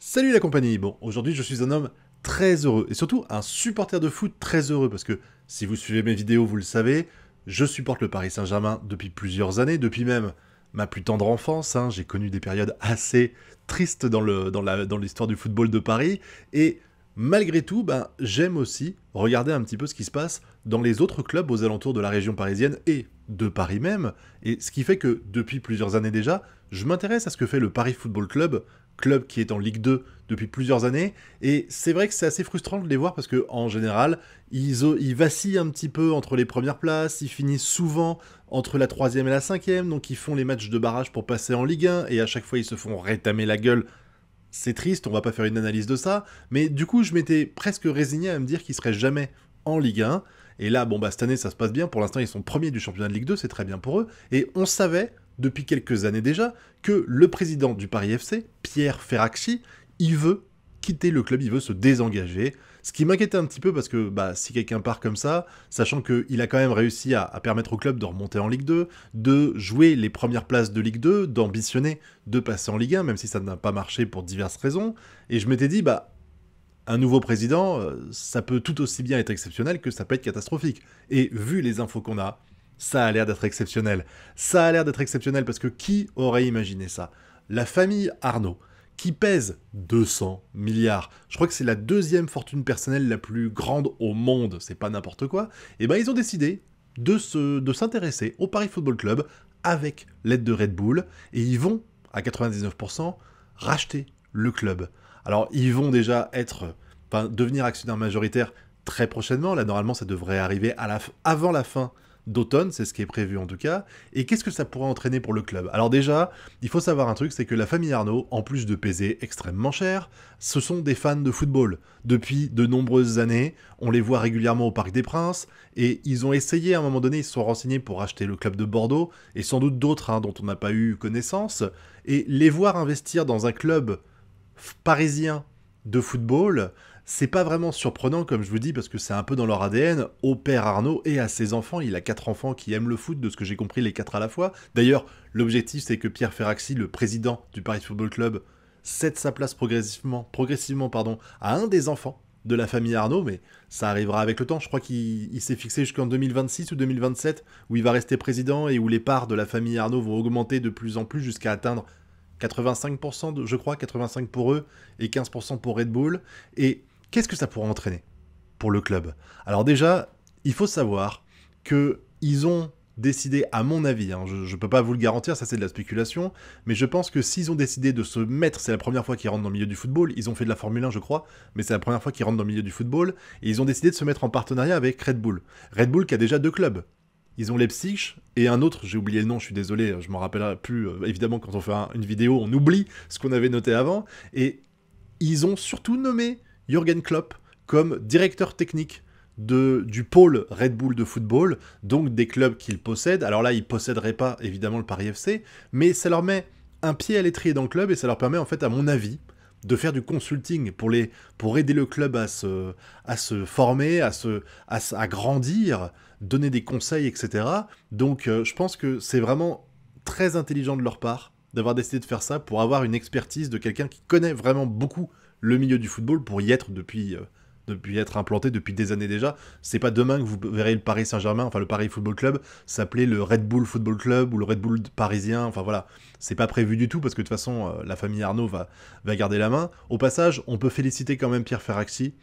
Salut la compagnie. Bon, aujourd'hui je suis un homme très heureux et surtout un supporter de foot très heureux parce que si vous suivez mes vidéos, vous le savez, je supporte le Paris Saint-Germain depuis plusieurs années, depuis même ma plus tendre enfance. J'ai connu des périodes assez tristes dans l'histoire du football de Paris et malgré tout, j'aime aussi regarder un petit peu ce qui se passe dans les autres clubs aux alentours de la région parisienne et de Paris même. Et ce qui fait que depuis plusieurs années déjà, je m'intéresse à ce que fait le Paris Football Club, club qui est en Ligue 2 depuis plusieurs années, et c'est vrai que c'est assez frustrant de les voir parce que en général, ils vacillent un petit peu entre les premières places, ils finissent souvent entre la troisième et la cinquième, donc ils font les matchs de barrage pour passer en Ligue 1, et à chaque fois ils se font rétamer la gueule. C'est triste, on va pas faire une analyse de ça, mais du coup je m'étais presque résigné à me dire qu'ils seraient jamais en Ligue 1, et là, cette année ça se passe bien, pour l'instant ils sont premiers du championnat de Ligue 2, c'est très bien pour eux, et on savait, depuis quelques années déjà, que le président du Paris FC, Pierre Ferracchi, il veut quitter le club, il veut se désengager, ce qui m'inquiétait un petit peu parce que si quelqu'un part comme ça, sachant qu'il a quand même réussi à permettre au club de remonter en Ligue 2, de jouer les premières places de Ligue 2, d'ambitionner de passer en Ligue 1, même si ça n'a pas marché pour diverses raisons, et je m'étais dit, un nouveau président, ça peut tout aussi bien être exceptionnel que ça peut être catastrophique. Et vu les infos qu'on a, ça a l'air d'être exceptionnel. Ça a l'air d'être exceptionnel parce que qui aurait imaginé ça? La famille Arnaud, qui pèse 200 milliards, je crois que c'est la deuxième fortune personnelle la plus grande au monde, c'est pas n'importe quoi, et ils ont décidé de s'intéresser au Paris Football Club avec l'aide de Red Bull, et ils vont, à 99%, racheter le club. Alors, ils vont déjà devenir actionnaires majoritaires très prochainement. Là, normalement, ça devrait arriver avant la fin d'automne, c'est ce qui est prévu en tout cas. Et qu'est-ce que ça pourrait entraîner pour le club? Alors déjà, il faut savoir un truc, c'est que la famille Arnaud, en plus de peser extrêmement cher, ce sont des fans de football. Depuis de nombreuses années, on les voit régulièrement au Parc des Princes, et ils ont essayé, à un moment donné, ils se sont renseignés pour acheter le club de Bordeaux, et sans doute d'autres dont on n'a pas eu connaissance, et les voir investir dans un club parisien de football, c'est pas vraiment surprenant comme je vous dis parce que c'est un peu dans leur ADN au père Arnaud et à ses enfants. Il a 4 enfants qui aiment le foot, de ce que j'ai compris, les 4 à la fois. D'ailleurs, l'objectif c'est que Pierre Ferracchi, le président du Paris Football Club, cède sa place progressivement à un des enfants de la famille Arnaud, mais ça arrivera avec le temps. Je crois qu'il s'est fixé jusqu'en 2026 ou 2027 où il va rester président et où les parts de la famille Arnaud vont augmenter de plus en plus jusqu'à atteindre 85% je crois, 85 pour eux et 15% pour Red Bull. Et qu'est-ce que ça pourrait entraîner pour le club? Alors déjà, il faut savoir que ils ont décidé, à mon avis, je peux pas vous le garantir, ça c'est de la spéculation, mais je pense que s'ils ont décidé de se mettre, c'est la première fois qu'ils rentrent dans le milieu du football, ils ont fait de la Formule 1 je crois, mais c'est la première fois qu'ils rentrent dans le milieu du football, et ils ont décidé de se mettre en partenariat avec Red Bull. Red Bull qui a déjà 2 clubs. Ils ont Leipzig et un autre, j'ai oublié le nom, je suis désolé, je m'en rappellerai plus. Évidemment, quand on fait une vidéo, on oublie ce qu'on avait noté avant. Et ils ont surtout nommé Jürgen Klopp comme directeur technique du pôle Red Bull de football, donc des clubs qu'ils possèdent. Alors là, ils ne posséderaient pas, évidemment, le Paris FC, mais ça leur met un pied à l'étrier dans le club et ça leur permet, en fait, à mon avis, de faire du consulting pour aider le club à se former, à grandir, donner des conseils, etc. Donc je pense que c'est vraiment très intelligent de leur part d'avoir décidé de faire ça pour avoir une expertise de quelqu'un qui connaît vraiment beaucoup le milieu du football pour y être depuis être implanté depuis des années déjà. C'est pas demain que vous verrez le Paris Saint-Germain, enfin le Paris Football Club, s'appeler le Red Bull Football Club ou le Red Bull parisien, enfin voilà. C'est pas prévu du tout parce que de toute façon, la famille Arnaud va garder la main. Au passage, on peut féliciter quand même Pierre Ferracchi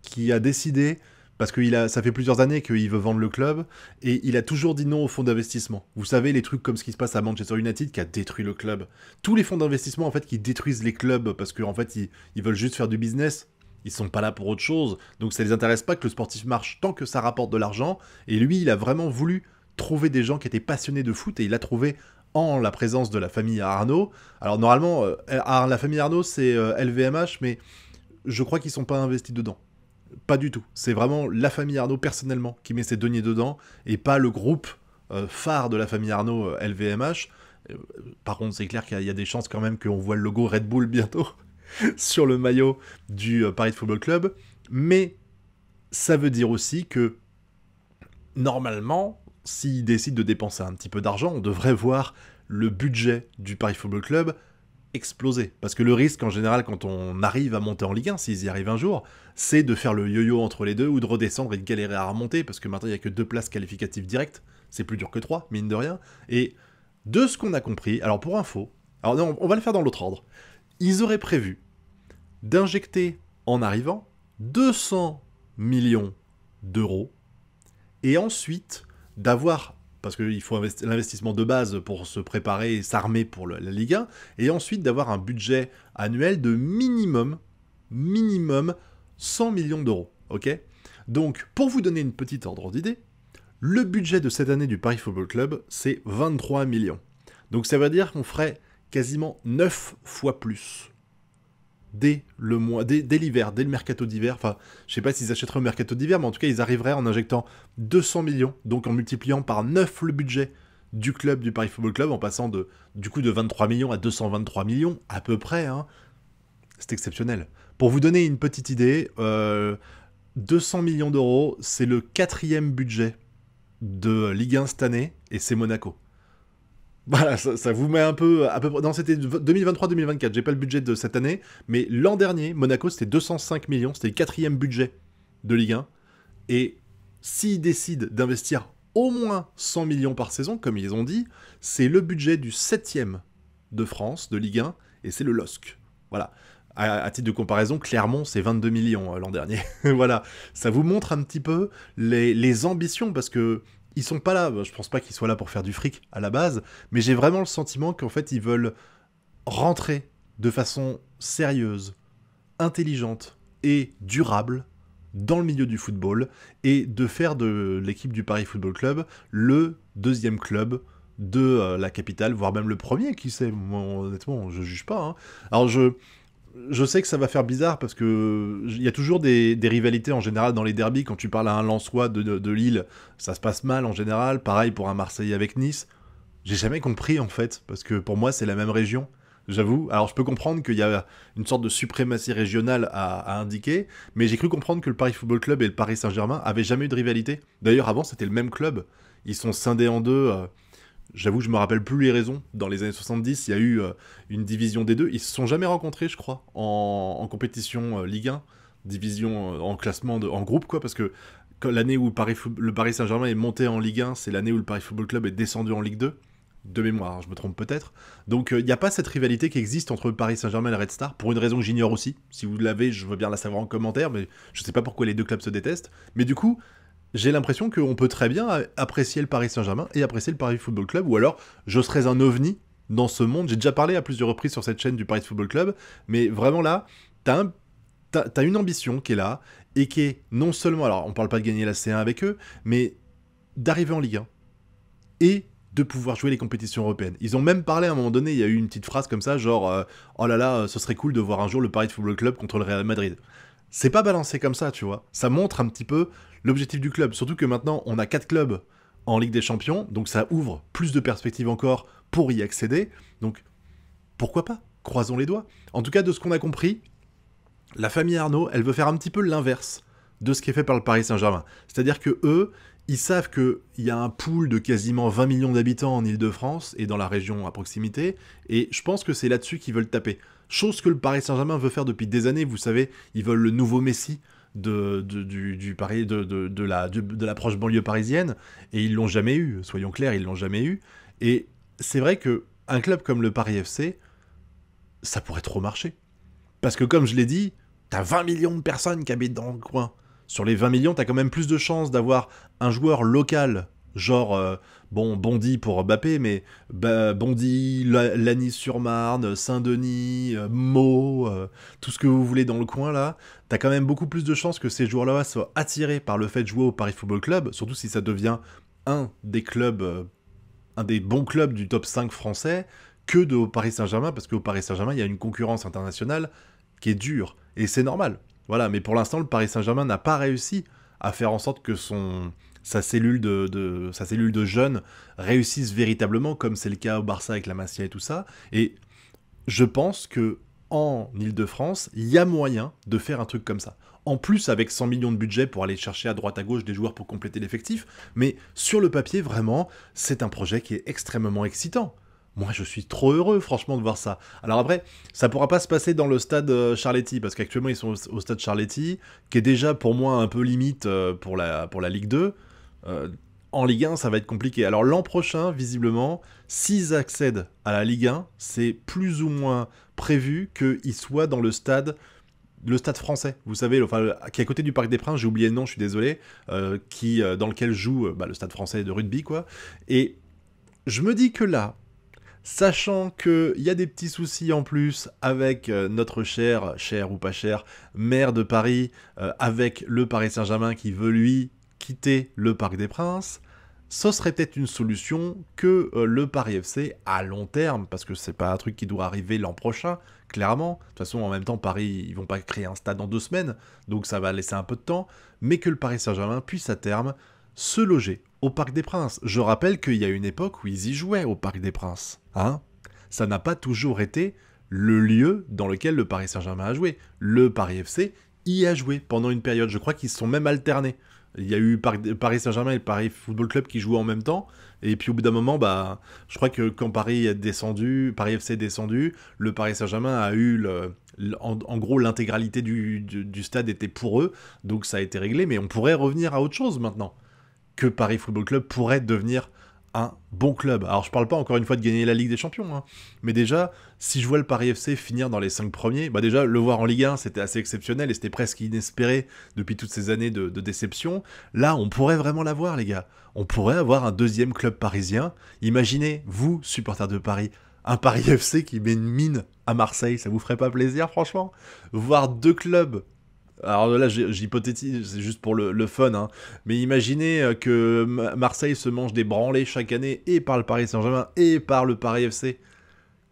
qui a décidé, parce que ça fait plusieurs années qu'il veut vendre le club, et il a toujours dit non aux fonds d'investissement. Vous savez, les trucs comme ce qui se passe à Manchester United qui a détruit le club. Tous les fonds d'investissement en fait qui détruisent les clubs parce qu'en fait ils veulent juste faire du business. Ils sont pas là pour autre chose, donc ça les intéresse pas que le sportif marche tant que ça rapporte de l'argent. Et lui, il a vraiment voulu trouver des gens qui étaient passionnés de foot et il l'a trouvé en la présence de la famille Arnaud. Alors normalement, la famille Arnaud c'est LVMH, mais je crois qu'ils sont pas investis dedans. Pas du tout. C'est vraiment la famille Arnaud personnellement qui met ses deniers dedans et pas le groupe phare de la famille Arnaud LVMH. Par contre, c'est clair qu'il y a des chances quand même qu'on voit le logo Red Bull bientôt sur le maillot du Paris Football Club, mais ça veut dire aussi que normalement, s'ils décident de dépenser un petit peu d'argent, on devrait voir le budget du Paris Football Club exploser. Parce que le risque, en général, quand on arrive à monter en Ligue 1, s'ils y arrivent un jour, c'est de faire le yo-yo entre les deux ou de redescendre et de galérer à remonter, parce que maintenant, il n'y a que 2 places qualificatives directes. C'est plus dur que 3, mine de rien. Et de ce qu'on a compris, alors pour info, alors non, on va le faire dans l'autre ordre. Ils auraient prévu d'injecter, en arrivant, 200 millions d'euros, et ensuite d'avoir, parce qu'il faut l'investissement de base pour se préparer et s'armer pour la Ligue 1, et ensuite d'avoir un budget annuel de minimum 100 millions d'euros, ok? Donc, pour vous donner une petite ordre d'idée, le budget de cette année du Paris Football Club, c'est 23 millions. Donc ça veut dire qu'on ferait quasiment 9 fois plus dès l'hiver, dès le mercato d'hiver. Enfin, je sais pas s'ils achèteraient au mercato d'hiver, mais en tout cas, ils arriveraient en injectant 200 millions, donc en multipliant par 9 le budget du club du Paris Football Club, en passant de 23 millions à 223 millions, à peu près, hein. C'est exceptionnel. Pour vous donner une petite idée, 200 millions d'euros, c'est le 4e budget de Ligue 1 cette année, et c'est Monaco. Voilà, ça vous met un peu, à peu près. Non, c'était 2023-2024, j'ai pas le budget de cette année, mais l'an dernier, Monaco, c'était 205 millions, c'était le 4e budget de Ligue 1, et s'ils décident d'investir au moins 100 millions par saison, comme ils ont dit, c'est le budget du 7e de France, de Ligue 1, et c'est le LOSC. Voilà. À titre de comparaison, Clermont, c'est 22 millions l'an dernier. Voilà, ça vous montre un petit peu les ambitions, parce que ils sont pas là, je pense pas qu'ils soient là pour faire du fric à la base, mais j'ai vraiment le sentiment qu'en fait, ils veulent rentrer de façon sérieuse, intelligente et durable dans le milieu du football, et de faire de l'équipe du Paris Football Club le 2e club de la capitale, voire même le premier, qui sait. Moi, honnêtement, je juge pas, hein. Alors je sais que ça va faire bizarre parce que il y a toujours des rivalités en général dans les derbys. Quand tu parles à un Lensois de Lille, ça se passe mal en général. Pareil pour un Marseillais avec Nice. J'ai jamais compris en fait, parce que pour moi c'est la même région, j'avoue. Alors je peux comprendre qu'il y a une sorte de suprématie régionale à indiquer, mais j'ai cru comprendre que le Paris Football Club et le Paris Saint-Germain avaient jamais eu de rivalité. D'ailleurs avant c'était le même club. Ils sont scindés en deux. J'avoue que je me rappelle plus les raisons. Dans les années 70, il y a eu une division des deux. Ils se sont jamais rencontrés, je crois, en compétition Ligue 1, division en classement, en groupe, quoi, parce que l'année où le Paris Saint-Germain est monté en Ligue 1, c'est l'année où le Paris Football Club est descendu en Ligue 2. De mémoire, hein, je me trompe peut-être. Donc il n'y a pas cette rivalité qui existe entre le Paris Saint-Germain et le Red Star, pour une raison que j'ignore aussi. Si vous l'avez, je veux bien la savoir en commentaire, mais je sais pas pourquoi les deux clubs se détestent. Mais du coup, j'ai l'impression qu'on peut très bien apprécier le Paris Saint-Germain et apprécier le Paris Football Club, ou alors je serais un ovni dans ce monde. J'ai déjà parlé à plusieurs reprises sur cette chaîne du Paris Football Club, mais vraiment là, t'as une ambition qui est là, et qui est non seulement, alors on parle pas de gagner la C1 avec eux, mais d'arriver en Ligue 1, et de pouvoir jouer les compétitions européennes. Ils ont même parlé à un moment donné, il y a eu une petite phrase comme ça, genre oh là là, ce serait cool de voir un jour le Paris Football Club contre le Real Madrid. C'est pas balancé comme ça, tu vois. Ça montre un petit peu l'objectif du club. Surtout que maintenant, on a 4 clubs en Ligue des Champions, donc ça ouvre plus de perspectives encore pour y accéder. Donc, pourquoi pas? Croisons les doigts. En tout cas, de ce qu'on a compris, la famille Arnaud, elle veut faire un petit peu l'inverse de ce qui est fait par le Paris Saint-Germain. C'est-à-dire que eux, ils savent qu'il y a un pool de quasiment 20 millions d'habitants en Île-de-France et dans la région à proximité, et je pense que c'est là-dessus qu'ils veulent taper. Chose que le Paris Saint-Germain veut faire depuis des années, vous savez, ils veulent le nouveau Messi du Paris, de la proche banlieue parisienne, et ils l'ont jamais eu, soyons clairs, ils l'ont jamais eu. Et c'est vrai que un club comme le Paris FC, ça pourrait trop marcher. Parce que comme je l'ai dit, t'as 20 millions de personnes qui habitent dans le coin. Sur les 20 millions, t'as quand même plus de chances d'avoir un joueur local, genre, Bondy pour Mbappé, mais Bondy, Lagny-sur-Marne, Saint-Denis, Meaux, tout ce que vous voulez dans le coin là, t'as quand même beaucoup plus de chances que ces joueurs-là soient attirés par le fait de jouer au Paris Football Club, surtout si ça devient un des clubs, un des bons clubs du top 5 français, que au Paris Saint-Germain, parce qu'au Paris Saint-Germain, il y a une concurrence internationale qui est dure, et c'est normal. Voilà, mais pour l'instant, le Paris Saint-Germain n'a pas réussi à faire en sorte que sa cellule de jeunes réussisse véritablement, comme c'est le cas au Barça avec la Masia et tout ça. Et je pense que en Île-de-France, il y a moyen de faire un truc comme ça. En plus, avec 100 millions de budget pour aller chercher à droite à gauche des joueurs pour compléter l'effectif, mais sur le papier, vraiment, c'est un projet qui est extrêmement excitant. Moi, je suis trop heureux, franchement, de voir ça. Alors après, ça pourra pas se passer dans le stade Charletti, parce qu'actuellement, ils sont au stade Charletti, qui est déjà, pour moi, un peu limite pour la Ligue 2. Euh, En Ligue 1, ça va être compliqué. Alors l'an prochain, visiblement, s'ils accèdent à la Ligue 1, c'est plus ou moins prévu qu'ils soient dans le stade français, vous savez, enfin, qui est à côté du Parc des Princes, j'ai oublié le nom, je suis désolé, dans lequel joue le stade français de rugby, quoi. Et je me dis que là, sachant qu'il y a des petits soucis en plus avec notre cher ou pas cher, maire de Paris, avec le Paris Saint-Germain qui veut lui quitter le Parc des Princes, ce serait peut-être une solution que le Paris FC à long terme, parce que c'est pas un truc qui doit arriver l'an prochain, clairement. De toute façon, en même temps, Paris, ils vont pas créer un stade en 2 semaines, donc ça va laisser un peu de temps, mais que le Paris Saint-Germain puisse à terme se loger au Parc des Princes. Je rappelle qu'il y a une époque où ils y jouaient au Parc des Princes, hein. Ça n'a pas toujours été le lieu dans lequel le Paris Saint-Germain a joué. Le Paris FC y a joué pendant une période, je crois qu'ils se sont même alternés. Il y a eu Paris Saint-Germain et le Paris Football Club qui jouaient en même temps. Et puis au bout d'un moment, bah, je crois que quand Paris FC est descendu, le Paris Saint-Germain a eu en gros l'intégralité du stade était pour eux, donc ça a été réglé. Mais on pourrait revenir à autre chose maintenant, que Paris Football Club pourrait devenir un bon club. Alors je parle pas encore une fois de gagner la Ligue des Champions, hein, mais déjà, si je vois le Paris FC finir dans les 5 premiers, bah déjà, le voir en Ligue 1, c'était assez exceptionnel et c'était presque inespéré depuis toutes ces années de déception. Là, on pourrait vraiment l'avoir, les gars. On pourrait avoir un deuxième club parisien. Imaginez, vous, supporters de Paris, un Paris FC qui met une mine à Marseille, ça vous ferait pas plaisir, franchement? Voir deux clubs. Alors là, j'hypothétise, c'est juste pour le fun, hein. Mais imaginez que Marseille se mange des branlées chaque année, et par le Paris Saint-Germain, et par le Paris FC.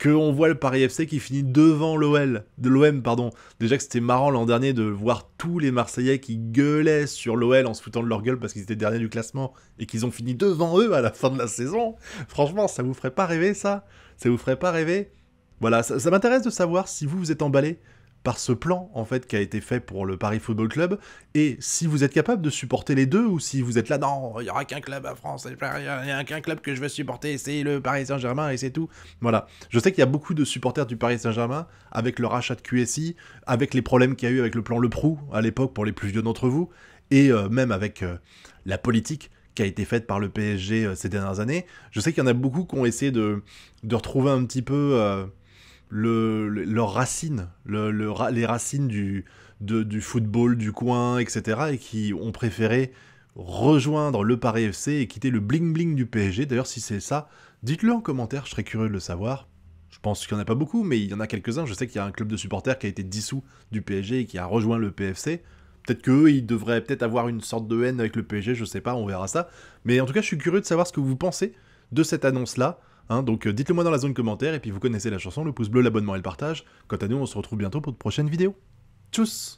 Qu'on voit le Paris FC qui finit devant l'OM, pardon. Déjà que c'était marrant l'an dernier de voir tous les Marseillais qui gueulaient sur l'OL en se foutant de leur gueule parce qu'ils étaient derniers du classement, et qu'ils ont fini devant eux à la fin de la saison. Franchement, ça vous ferait pas rêver, ça? Ça vous ferait pas rêver? Voilà, ça m'intéresse de savoir si vous vous êtes emballé par ce plan, en fait, qui a été fait pour le Paris Football Club, et si vous êtes capable de supporter les deux, ou si vous êtes là, non, il n'y aura qu'un club à France, il n'y a qu'un club que je veux supporter, c'est le Paris Saint-Germain, et c'est tout. Voilà. Je sais qu'il y a beaucoup de supporters du Paris Saint-Germain, avec le rachat de QSI, avec les problèmes qu'il y a eu avec le plan Le Prou, à l'époque, pour les plus vieux d'entre vous, et même avec la politique qui a été faite par le PSG ces dernières années. Je sais qu'il y en a beaucoup qui ont essayé de retrouver un petit peu leurs racines, les racines du football, du coin, etc. et qui ont préféré rejoindre le Paris FC et quitter le bling-bling du PSG. D'ailleurs, si c'est ça, dites-le en commentaire, je serais curieux de le savoir. Je pense qu'il n'y en a pas beaucoup, mais il y en a quelques-uns. Je sais qu'il y a un club de supporters qui a été dissous du PSG et qui a rejoint le PFC. Peut-être qu'eux, ils devraient peut-être avoir une sorte de haine avec le PSG, je sais pas, on verra ça. Mais en tout cas, je suis curieux de savoir ce que vous pensez de cette annonce-là. Hein, donc dites-le moi dans la zone commentaire, et puis vous connaissez la chanson, le pouce bleu, l'abonnement et le partage. Quant à nous, on se retrouve bientôt pour de prochaines vidéos. Tchuss!